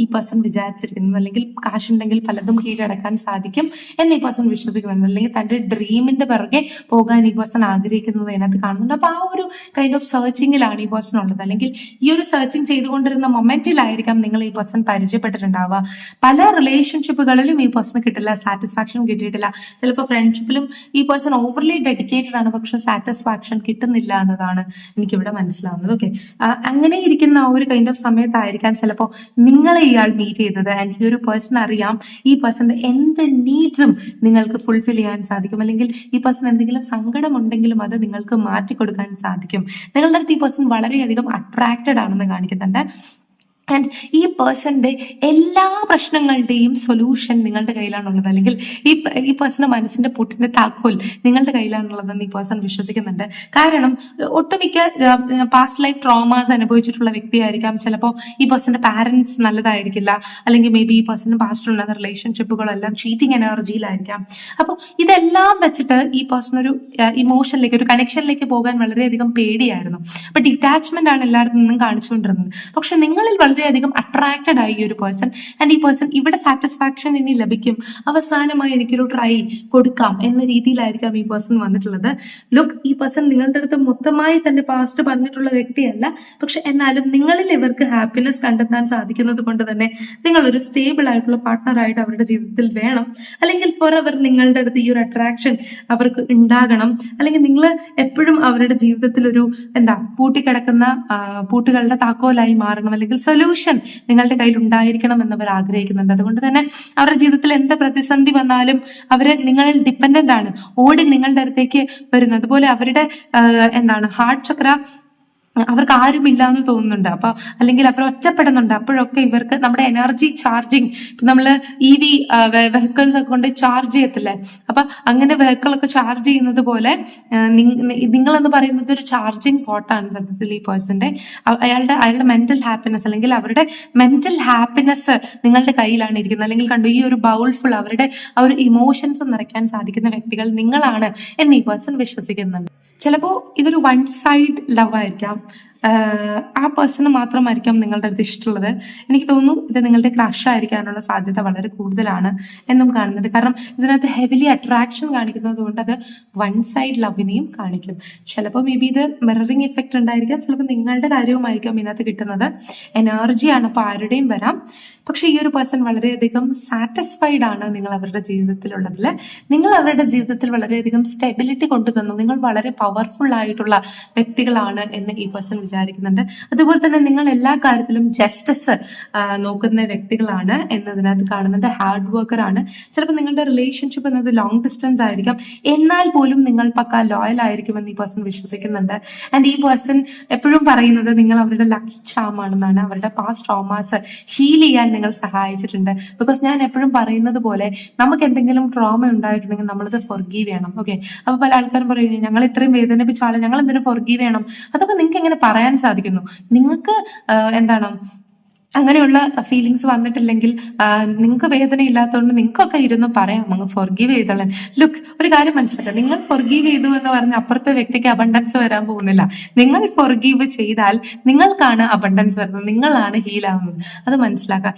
ഈ പേഴ്സൺ വിചാരിച്ചിരിക്കുന്നത്. അല്ലെങ്കിൽ കാശുണ്ടെങ്കിൽ പലതും കീഴടക്കാൻ സാധിക്കും എന്ന് ഈ പേഴ്സൺ വിശ്വസിക്കുന്നുണ്ട്. അല്ലെങ്കിൽ തന്റെ ഡ്രീമിന്റെ പിറകെ പോകാൻ ഈ പേഴ്സൺ ആഗ്രഹിക്കുന്നത് അതിനകത്ത് കാണുന്നുണ്ട്. അപ്പൊ ആ ഒരു കൈൻഡ് ഓഫ് സെർച്ചിങ്ങിലാണ് ഈ പേഴ്സൺ ഉള്ളത്. അല്ലെങ്കിൽ ഈ ഒരു സെർച്ചിങ് ചെയ്തുകൊണ്ടിരുന്ന മൊമെന്റിലായിരിക്കാം നിങ്ങൾ ഈ പേഴ്സൺ പരിചയപ്പെട്ടിട്ടുണ്ടാവുക. പല റിലേഷൻഷിപ്പുകളിലും ഈ പേഴ്സൺ കിട്ടില്ല, സാറ്റിസ്ഫാക്ഷൻ കിട്ടിയിട്ടില്ല. ചിലപ്പോൾ ഫ്രണ്ട്ഷിപ്പിലും ഈ പേഴ്സൺ ഓവർലി ഡെഡിക്കേറ്റഡ് ആണ്, പക്ഷെ സാറ്റിസ്ഫാക്ഷൻ കിട്ടുന്നില്ല എന്നതാണ് എനിക്കിവിടെ മനസ്സിലാവുന്നത്. ഓക്കെ, അങ്ങനെ ഇരിക്കുന്ന ആ ഒരു കൈൻഡ് ഓഫ് സമയത്തായിരിക്കാം ചിലപ്പോൾ നിങ്ങളെ ഇയാൾ മീറ്റ് ചെയ്തത്. ആൻഡ് ഈ ഒരു പേഴ്സൺ അറിയാം ഈ പേഴ്സന്റെ എന്ത് നീഡ്സും നിങ്ങൾക്ക് ഫുൾഫിൽ ചെയ്യാൻ സാധിക്കും. അല്ലെങ്കിൽ ഈ പേഴ്സൺ എന്തെങ്കിലും സങ്കടം ഉണ്ടെങ്കിലും അത് നിങ്ങൾക്ക് മാറ്റിക്കൊടുക്കാൻ സാധിക്കും. നിങ്ങളുടെ അടുത്ത് ഈ പേഴ്സൺ വളരെയധികം അട്രാക്റ്റഡ് ആണെന്ന് കാണിക്കുന്നുണ്ട്. ആൻഡ് ഈ പേഴ്സന്റെ എല്ലാ പ്രശ്നങ്ങളുടെയും സൊല്യൂഷൻ നിങ്ങളുടെ കയ്യിലാണുള്ളത്. അല്ലെങ്കിൽ ഈ പേഴ്സന്റെ മനസ്സിന്റെ പൊട്ടിന്റെ താക്കോൽ നിങ്ങളുടെ കയ്യിലാണുള്ളതെന്ന് ഈ പേഴ്സൺ വിശ്വസിക്കുന്നുണ്ട്. കാരണം ഒട്ടുമിക്ക പാസ്റ്റ് ലൈഫ് ട്രോമാസ് അനുഭവിച്ചിട്ടുള്ള വ്യക്തിയായിരിക്കാം. ചിലപ്പോൾ ഈ പേഴ്സന്റെ പാരന്റ്സ് നല്ലതായിരിക്കില്ല, അല്ലെങ്കിൽ മേ ബി ഈ പേഴ്സന്റെ പാസ്റ്റ് ഉണ്ടാകുന്ന റിലേഷൻഷിപ്പുകളെല്ലാം ചീറ്റിംഗ് എനർജിയിലായിരിക്കാം. അപ്പോൾ ഇതെല്ലാം വെച്ചിട്ട് ഈ പേഴ്സൺ ഒരു ഇമോഷനിലേക്ക്, ഒരു കണക്ഷനിലേക്ക് പോകാൻ വളരെയധികം പേടിയായിരുന്നു. അപ്പൊ ഡിറ്റാച്ച്മെന്റ് ആണ് എല്ലായിടത്തും നിന്നും കാണിച്ചുകൊണ്ടിരുന്നത്. പക്ഷെ നിങ്ങളിൽ വളരെയധികം അട്രാക്റ്റഡ് ആയി ഈ ഒരു പേഴ്സൺ. ആൻഡ് ഈ പേഴ്സൺ ഇവിടെ സാറ്റിസ്ഫാക്ഷൻ ഇനി ലഭിക്കും, അവസാനമായി എനിക്കൊരു ട്രൈ കൊടുക്കാം എന്ന രീതിയിലായിരിക്കാം ഈ പേഴ്സൺ വന്നിട്ടുള്ളത്. ലുക്ക്, ഈ പേഴ്സൺ നിങ്ങളുടെ അടുത്ത് മൊത്തമായി തന്റെ പാസ്റ്റ് പറഞ്ഞിട്ടുള്ള വ്യക്തിയല്ല. പക്ഷെ എന്നാലും നിങ്ങളിൽ ഇവർക്ക് ഹാപ്പിനെസ് കണ്ടെത്താൻ സാധിക്കുന്നത് കൊണ്ട് തന്നെ നിങ്ങൾ ഒരു സ്റ്റേബിൾ ആയിട്ടുള്ള പാർട്ട്ണറായിട്ട് അവരുടെ ജീവിതത്തിൽ വേണം. അല്ലെങ്കിൽ ഫോർ അവർ നിങ്ങളുടെ അടുത്ത് ഈ ഒരു അട്രാക്ഷൻ അവർക്ക് ഉണ്ടാകണം. അല്ലെങ്കിൽ നിങ്ങൾ എപ്പോഴും അവരുടെ ജീവിതത്തിൽ ഒരു പൂട്ടിക്കിടക്കുന്ന പൂട്ടുകളുടെ താക്കോലായി മാറണം. അല്ലെങ്കിൽ സൊല്യൂഷൻ നിങ്ങളുടെ കയ്യിൽ ഉണ്ടായിരിക്കണം എന്നവർ ആഗ്രഹിക്കുന്നുണ്ട്. അതുകൊണ്ട് തന്നെ അവരുടെ ജീവിതത്തിൽ എന്ത് പ്രതിസന്ധി വന്നാലും അവര് നിങ്ങളിൽ ഡിപ്പെൻഡന്റ് ആണ്, ഓടി നിങ്ങളുടെ അടുത്തേക്ക് വരുന്നു. അതുപോലെ അവരുടെ ഹാർട്ട് ചക്ര അവർക്ക് ആരുമില്ല എന്ന് തോന്നുന്നുണ്ട്. അപ്പൊ അല്ലെങ്കിൽ അവർ ഒറ്റപ്പെടുന്നുണ്ട്. അപ്പോഴൊക്കെ ഇവർക്ക് നമ്മുടെ എനർജി ചാർജിങ്, നമ്മൾ EV വെഹിക്കിൾസ് ഒക്കെ കൊണ്ട് ചാർജ് ചെയ്യത്തില്ലേ, അപ്പൊ അങ്ങനെ വെഹിക്കിളൊക്കെ ചാർജ് ചെയ്യുന്നത് പോലെ നിങ്ങളെന്ന് പറയുന്നത് ഒരു ചാർജിങ് പോർട്ടാണ് സത്യത്തിൽ ഈ പേഴ്സന്റെ. അയാളുടെ മെന്റൽ ഹാപ്പിനെസ്, അല്ലെങ്കിൽ അവരുടെ മെന്റൽ ഹാപ്പിനെസ് നിങ്ങളുടെ കയ്യിലാണ് ഇരിക്കുന്നത്. അല്ലെങ്കിൽ കണ്ടു, ഈ ഒരു ബൗൾ ഫുൾ അവരുടെ ആ ഒരു ഇമോഷൻസ് നിറയ്ക്കാൻ സാധിക്കുന്ന വ്യക്തികൾ നിങ്ങളാണ് എന്ന് ഈ പേഴ്സൺ വിശ്വസിക്കുന്നുണ്ട്. ചിലപ്പോൾ ഇതൊരു വൺ സൈഡ് ലവ് ആയിരിക്കാം. ആ പേഴ്സണ് മാത്രമായിരിക്കാം നിങ്ങളുടെ അടുത്ത് ഇഷ്ടമുള്ളത്. എനിക്ക് തോന്നുന്നു ഇത് നിങ്ങളുടെ ക്രഷ് ആയിരിക്കാനുള്ള സാധ്യത വളരെ കൂടുതലാണ് എന്നും കാണുന്നുണ്ട്. കാരണം ഇതിനകത്ത് ഹെവിലി അട്രാക്ഷൻ കാണിക്കുന്നത് കൊണ്ട് അത് വൺ സൈഡ് ലവിനെയും കാണിക്കും. ചിലപ്പോൾ മേ ബി ഇത് മിററിങ് എഫക്റ്റ് ഉണ്ടായിരിക്കാം. ചിലപ്പോൾ നിങ്ങളുടെ കാര്യവുമായിരിക്കാം ഇതിനകത്ത് കിട്ടുന്നത്. എനർജിയാണ്, അപ്പോൾ ആരുടെയും വരാം. പക്ഷെ ഈ ഒരു പേഴ്സൺ വളരെയധികം സാറ്റിസ്ഫൈഡ് ആണ് നിങ്ങൾ അവരുടെ ജീവിതത്തിലുള്ളതിൽ. നിങ്ങൾ അവരുടെ ജീവിതത്തിൽ വളരെയധികം സ്റ്റെബിലിറ്റി കൊണ്ടുതന്നു. നിങ്ങൾ വളരെ പവർഫുൾ ആയിട്ടുള്ള വ്യക്തികളാണ് എന്ന് ഈ പേഴ്സൺ വിചാരിക്കുന്നുണ്ട്. അതുപോലെ തന്നെ നിങ്ങൾ എല്ലാ കാര്യത്തിലും ജസ്റ്റിസ് നോക്കുന്ന വ്യക്തികളാണ് എന്നതിനകത്ത് കാണുന്നുണ്ട്. ഹാർഡ് വർക്കർ ആണ്. ചിലപ്പോൾ നിങ്ങളുടെ റിലേഷൻഷിപ്പ് എന്നത് ലോങ് ഡിസ്റ്റൻസ് ആയിരിക്കാം, എന്നാൽ പോലും നിങ്ങൾ പക്ക ലോയൽ ആയിരിക്കുമെന്ന് ഈ പേഴ്സൺ വിശ്വസിക്കുന്നുണ്ട്. ആൻഡ് ഈ പേഴ്സൺ എപ്പോഴും പറയുന്നത് നിങ്ങൾ അവരുടെ ലക്കി ചാം ആണെന്നാണ്. അവരുടെ പാസ്റ്റ് ട്രോമാസ് ഹീൽ ചെയ്യാൻ നിങ്ങൾ സഹായിച്ചിട്ടുണ്ട്. ബിക്കോസ് ഞാൻ എപ്പോഴും പറയുന്നത് പോലെ നമുക്ക് എന്തെങ്കിലും ട്രോമ ഉണ്ടായിട്ടുണ്ടെങ്കിൽ നമ്മളത് ഫൊർഗീവ് ചെയ്യണം. ഓക്കെ, അപ്പൊ പല ആൾക്കാരും പറയുന്നത് ഞങ്ങൾ ഇത്രയും വേദനിപ്പിച്ച ആളെ ഞങ്ങൾ എന്തിനു ഫൊർഗീവ് ചെയ്യണം? അതൊക്കെ നിങ്ങൾക്ക് എങ്ങനെ പറയാൻ സാധിക്കുന്നു? നിങ്ങൾക്ക് അങ്ങനെയുള്ള ഫീലിങ്സ് വന്നിട്ടില്ലെങ്കിൽ നിങ്ങൾക്ക് വേദന ഇല്ലാത്തതുകൊണ്ട് നിങ്ങൾക്കൊക്കെ ഇരുന്ന് പറയാം, അങ്ങ് ഫൊർഗീവ് ചെയ്തോളാൻ. ലുക്ക്, ഒരു കാര്യം മനസ്സിലാക്കുക, നിങ്ങൾ ഫൊർഗീവ് ചെയ്തു എന്ന് പറഞ്ഞ അപ്പുറത്തെ വ്യക്തിക്ക് അബണ്ടൻസ് വരാൻ പോകുന്നില്ല. നിങ്ങൾ ഫൊർഗീവ് ചെയ്താൽ നിങ്ങൾക്കാണ് അബണ്ടൻസ് വരുന്നത്, നിങ്ങളാണ് ഹീൽ ആവുന്നത്. അത് മനസ്സിലാക്കുക.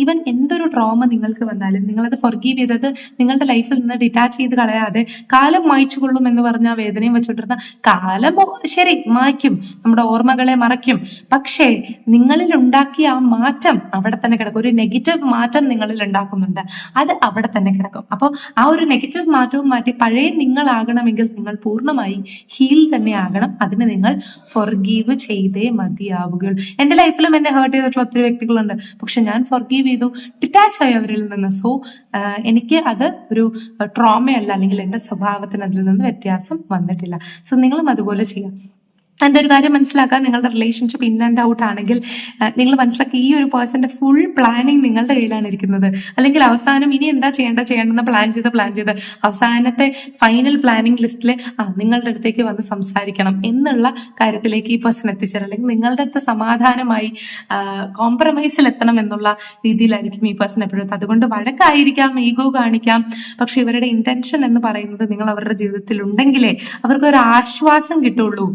ഈവൻ എന്തൊരു ട്രോമ നിങ്ങൾക്ക് വന്നാലും നിങ്ങളത് ഫൊർഗീവ് ചെയ്തത് നിങ്ങളുടെ ലൈഫിൽ നിന്ന് ഡിറ്റാച്ച് ചെയ്ത് കളയാതെ കാലം മായ്ച്ചു കൊള്ളും എന്ന് പറഞ്ഞ വേദനയും വെച്ചോണ്ടിരുന്ന കാലം ശരി മായ്ക്കും, നമ്മുടെ ഓർമ്മകളെ മറയ്ക്കും. പക്ഷേ നിങ്ങളിൽ ഉണ്ടാക്കിയ ആ മാറ്റം അവിടെ തന്നെ കിടക്കും. ഒരു നെഗറ്റീവ് മാറ്റം നിങ്ങളിൽ ഉണ്ടാക്കുന്നുണ്ട്, അത് അവിടെ തന്നെ കിടക്കും. അപ്പോൾ ആ ഒരു നെഗറ്റീവ് മാറ്റവും മാറ്റി പഴയ നിങ്ങളാകണമെങ്കിൽ നിങ്ങൾ പൂർണ്ണമായി ഹീൽ തന്നെ ആകണം. അതിന് നിങ്ങൾ ഫൊർഗീവ് ചെയ്തേ മതിയാവുകയുള്ളൂ. എൻ്റെ ലൈഫിലും എന്നെ ഹേർട്ട് ചെയ്തിട്ടുള്ള ഒത്തിരി വ്യക്തികളുണ്ട്, പക്ഷെ ഞാൻ ഫൊർഗീവ് ചെയ്തു, ഡിറ്റാച്ച് ആയി അവരിൽ നിന്ന്. സോ എനിക്ക് അത് ഒരു ട്രോമയല്ല, അല്ലെങ്കിൽ എൻ്റെ സ്വഭാവത്തിന് അതിൽ നിന്ന് വ്യത്യാസം വന്നിട്ടില്ല. സോ നിങ്ങളും അതുപോലെ ചെയ്യാം. എൻ്റെ ഒരു കാര്യം മനസ്സിലാക്കുക, നിങ്ങളുടെ റിലേഷൻഷിപ്പ് ഇൻ ആൻഡ് ഔട്ട് ആണെങ്കിൽ നിങ്ങൾ മനസ്സിലാക്കി ഈ ഒരു പേഴ്സന്റെ ഫുൾ പ്ലാനിങ് നിങ്ങളുടെ കയ്യിലാണ് ഇരിക്കുന്നത്. അല്ലെങ്കിൽ അവസാനം ഇനി എന്താ ചെയ്യേണ്ടെന്ന് പ്ലാൻ ചെയ്ത് അവസാനത്തെ ഫൈനൽ പ്ലാനിങ് ലിസ്റ്റിൽ നിങ്ങളുടെ അടുത്തേക്ക് വന്ന് സംസാരിക്കണം എന്നുള്ള കാര്യത്തിലേക്ക് ഈ പേഴ്സൺ എത്തിച്ചേരും. അല്ലെങ്കിൽ നിങ്ങളുടെ അടുത്ത് സമാധാനമായി കോംപ്രമൈസിൽ എത്തണം എന്നുള്ള രീതിയിലായിരിക്കും ഈ പേഴ്സൺ എപ്പോഴും. അതുകൊണ്ട് വഴക്കായിരിക്കാം, ഈഗോ കാണിക്കാം, പക്ഷെ ഇവരുടെ ഇന്റൻഷൻ എന്ന് പറയുന്നത് നിങ്ങൾ അവരുടെ ജീവിതത്തിൽ ഉണ്ടെങ്കിലേ അവർക്ക് ഒരു ആശ്വാസം കിട്ടുള്ളൂ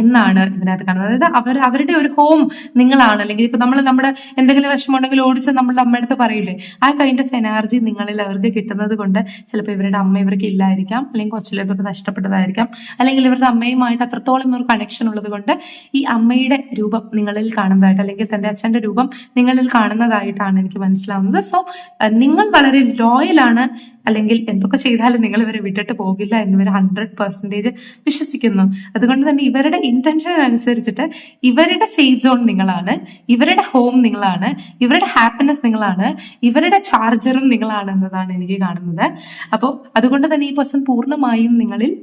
എന്നാണ് ഇതിനകത്ത് കാണുന്നത്. അതായത് അവരുടെ ഒരു ഹോം നിങ്ങളാണ്. അല്ലെങ്കിൽ ഇപ്പൊ നമ്മുടെ എന്തെങ്കിലും വിഷമമുണ്ടെങ്കിൽ ഓടിച്ച് നമ്മളുടെ അമ്മയടുത്ത് പറയില്ലേ, ആ കൈൻഡ് ഓഫ് എനർജി നിങ്ങളിൽ അവർക്ക് കിട്ടുന്നത് കൊണ്ട് ചിലപ്പോൾ ഇവരുടെ അമ്മ ഇവർക്ക് ഇല്ലായിരിക്കാം, അല്ലെങ്കിൽ കൊച്ചിലെ തൊട്ട് നഷ്ടപ്പെട്ടതായിരിക്കാം, അല്ലെങ്കിൽ ഇവരുടെ അമ്മയുമായിട്ട് അത്രത്തോളം ഒരു കണക്ഷൻ ഉള്ളത് കൊണ്ട് ഈ അമ്മയുടെ രൂപം നിങ്ങളിൽ കാണുന്നതായിട്ട്, അല്ലെങ്കിൽ തന്റെ അച്ഛന്റെ രൂപം നിങ്ങളിൽ കാണുന്നതായിട്ടാണ് എനിക്ക് മനസ്സിലാവുന്നത്. സോ നിങ്ങൾ വളരെ ലോയലാണ്, അല്ലെങ്കിൽ എന്തൊക്കെ ചെയ്താലും നിങ്ങൾ ഇവരെ വിട്ടിട്ട് പോകില്ല എന്നിവർ 100% വിശ്വസിക്കുന്നു. അതുകൊണ്ട് തന്നെ ഇവരുടെ ഇന്റൻഷൻ അനുസരിച്ചിട്ട് ഇവരുടെ സേഫ് സോൺ നിങ്ങളാണ്, ഇവരുടെ ഹോം നിങ്ങളാണ്, ഇവരുടെ ഹാപ്പിനെസ് നിങ്ങളാണ്, ഇവരുടെ ചാർജറും നിങ്ങളാണ് എന്നതാണ് എനിക്ക് കാണുന്നത്. അപ്പോൾ അതുകൊണ്ട് തന്നെ ഈ പേഴ്സൺ പൂർണ്ണമായും നിങ്ങളിൽ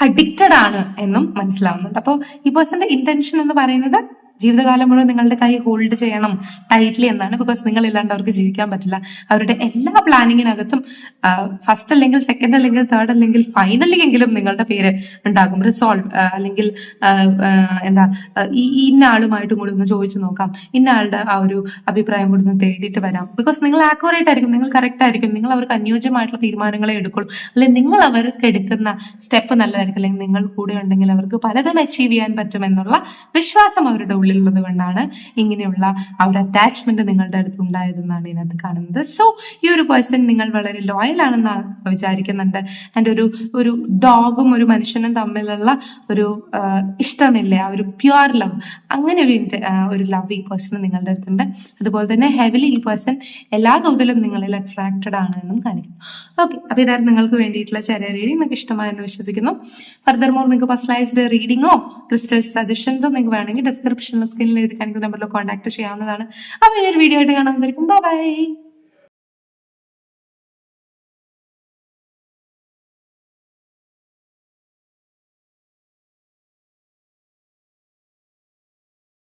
അഡിക്റ്റഡ് ആണ് എന്നും മനസ്സിലാവുന്നുണ്ട്. അപ്പോൾ ഈ പേഴ്സന്റെ ഇന്റൻഷൻ എന്ന് പറയുന്നത് ജീവിതകാലം മുഴുവൻ നിങ്ങളുടെ കൈ ഹോൾഡ് ചെയ്യണം ടൈറ്റ്ലി എന്നാണ്. ബിക്കോസ് നിങ്ങൾ ഇല്ലാണ്ട് അവർക്ക് ജീവിക്കാൻ പറ്റില്ല. അവരുടെ എല്ലാ പ്ലാനിങ്ങിനകത്തും ഫസ്റ്റ് അല്ലെങ്കിൽ സെക്കൻഡ് അല്ലെങ്കിൽ തേർഡ് അല്ലെങ്കിൽ ഫൈനലി എങ്കിലും നിങ്ങളുടെ പേര് ഉണ്ടാകും. റിസോൾവ് അല്ലെങ്കിൽ ഇന്ന ആളുമായിട്ടും കൂടി ഒന്ന് ചോദിച്ചു നോക്കാം, ഇന്ന ആളുടെ ആ ഒരു അഭിപ്രായം കൂടി ഒന്ന് തേടിയിട്ട് വരാം. ബിക്കോസ് നിങ്ങൾ ആക്യുറേറ്റ് ആയിരിക്കും, നിങ്ങൾ കറക്റ്റ് ആയിരിക്കും, നിങ്ങൾ അവർക്ക് അനുയോജ്യമായിട്ടുള്ള തീരുമാനങ്ങളെ എടുക്കുള്ളൂ. അല്ലെങ്കിൽ നിങ്ങൾ അവർക്ക് എടുക്കുന്ന സ്റ്റെപ്പ് നല്ലതായിരിക്കും. അല്ലെങ്കിൽ നിങ്ങൾ കൂടെ ഉണ്ടെങ്കിൽ അവർക്ക് പലതും അച്ചീവ് ചെയ്യാൻ പറ്റുമെന്നുള്ള വിശ്വാസം അവരുടെ ഉള്ളത് കൊണ്ടാണ് ഇങ്ങനെയുള്ള ആ ഒരു അറ്റാച്ച്മെന്റ് നിങ്ങളുടെ അടുത്ത് ഉണ്ടായതെന്നാണ് ഇതിനകത്ത് കാണുന്നത്. സോ ഈ ഒരു പേഴ്സൺ നിങ്ങൾ വളരെ ലോയൽ ആണെന്ന് വിചാരിക്കുന്നുണ്ട്. ആൻഡ് ഒരു ഡോഗും ഒരു മനുഷ്യനും തമ്മിലുള്ള ഒരു ഇഷ്ടമില്ലേ, ആ ഒരു പ്യുവർ ലവ്, അങ്ങനെ ഒരു ലവ് ഈ പേഴ്സൺ നിങ്ങളുടെ അടുത്തുണ്ട്. അതുപോലെ തന്നെ ഹെവിലി ഈ പേഴ്സൺ എല്ലാ തോതിലും നിങ്ങളിൽ അട്രാക്റ്റഡ് ആണ് എന്നും കാണിക്കുന്നു. ഓക്കെ, അപ്പൊ ഇതായിരുന്നു നിങ്ങൾക്ക് വേണ്ടിയിട്ടുള്ള ചെറിയ റീഡിംഗ്. നിങ്ങൾക്ക് ഇഷ്ടമായെന്ന് വിശ്വസിക്കുന്നു. ഫർദർ മോർ നിങ്ങൾക്ക് പേഴ്സണലൈസ്ഡ് റീഡിങ്ങോ ക്രിസ്റ്റൽ സജഷൻസോ നിങ്ങൾക്ക് വേണമെങ്കിൽ ഡിസ്ക്രിപ്ഷനിൽ സ്ക്രീനിൽ എഴുതി കാണിക്കുന്ന നമ്പറിൽ കോൺടാക്ട് ചെയ്യാവുന്നതാണ്. അപ്പോൾ ഈ ഒരു വീഡിയോ ആയിട്ട് കാണാൻ. Bye bye.